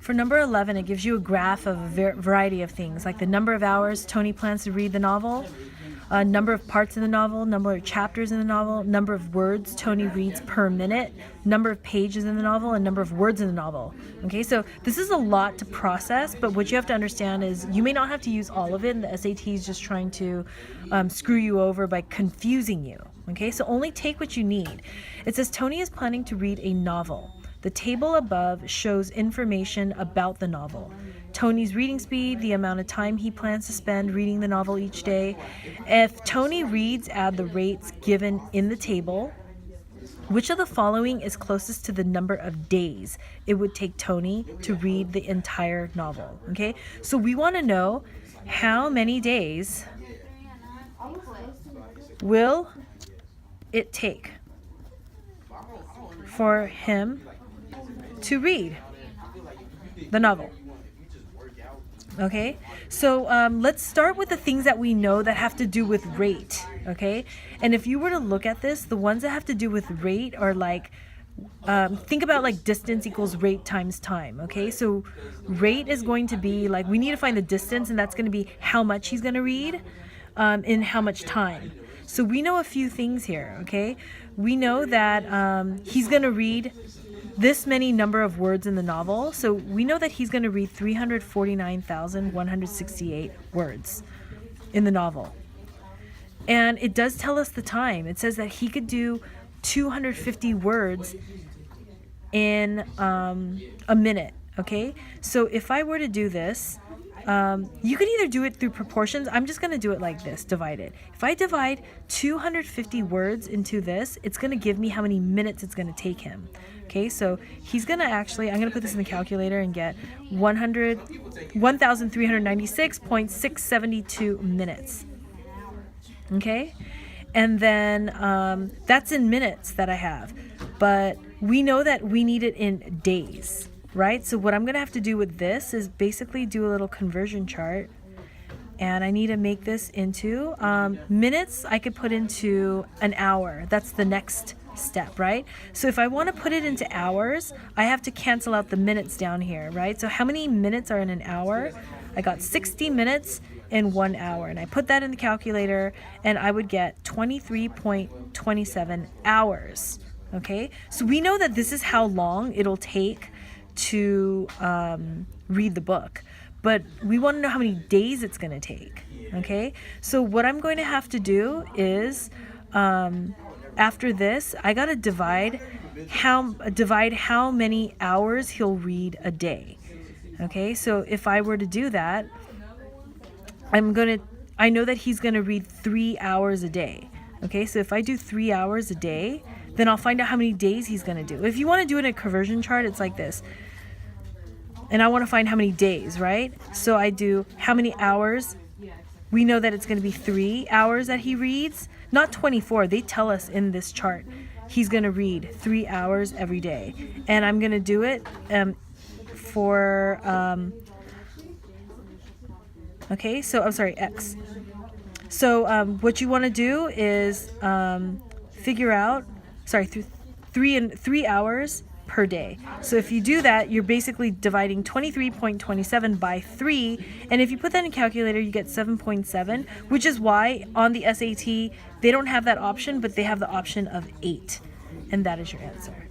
For number 11, it gives you a graph of a variety of things, like the number of hours Tony plans to read the novel, number of parts in the novel, number of chapters in the novel, number of words Tony reads per minute, number of pages in the novel, and number of words in the novel. Okay, so this is a lot to process, but what you have to understand is you may not have to use all of it, and the SAT is just trying to screw you over by confusing you. Okay, so only take what you need. It says Tony is planning to read a novel. The table above shows information about the novel. Tony's reading speed, the amount of time he plans to spend reading the novel each day. If Tony reads at the rates given in the table, which of the following is closest to the number of days it would take Tony to read the entire novel? Okay, so we want to know how many days will it take for him to read the novel. Okay, so let's start with the things that we know that have to do with rate. Okay, and if you were to look at this, the ones that have to do with rate are like, think about like distance equals rate times time. Okay, so rate is going to be like, we need to find the distance, and that's going to be how much he's going to read in how much time. So we know a few things here. Okay, we know that he's going to read this many number of words in the novel. So we know that he's going to read 349,168 words in the novel. And it does tell us the time. It says that he could do 250 words in a minute. Okay, so if I were to do this, you could either do it through proportions. I'm just going to do it like this, divide it. If I divide 250 words into this, it's going to give me how many minutes it's going to take him. Okay, so he's going to actually, I'm going to put this in the calculator and get 1,396.672 minutes. Okay, and then that's in minutes that I have. But we know that we need it in days, right? So what I'm going to have to do with this is basically do a little conversion chart. And I need to make this into minutes. I could put into an hour. That's the next step, right? So if I want to put it into hours, I have to cancel out the minutes down here, right? So how many minutes are in an hour? I got 60 minutes in 1 hour, and I put that in the calculator, and I would get 23.27 hours. Okay, so we know that this is how long it'll take to read the book, but we want to know how many days it's going to take. Okay, so what I'm going to have to do is after this, I got to divide how many hours he'll read a day. Okay, so if I were to do that, I know that he's going to read 3 hours a day. Okay, so if I do 3 hours a day, then I'll find out how many days he's going to do. If you want to do it in a conversion chart, it's like this. And I want to find how many days, right? So I do how many hours. We know that it's going to be 3 hours that he reads, not 24. They tell us in this chart he's going to read 3 hours every day. And I'm going to do it for, okay, so I'm sorry, X. So what you want to do is figure out, 3 hours per day. So if you do that, you're basically dividing 23.27 by 3, and if you put that in a calculator, you get 7.7, which is why on the SAT they don't have that option, but they have the option of 8, and that is your answer.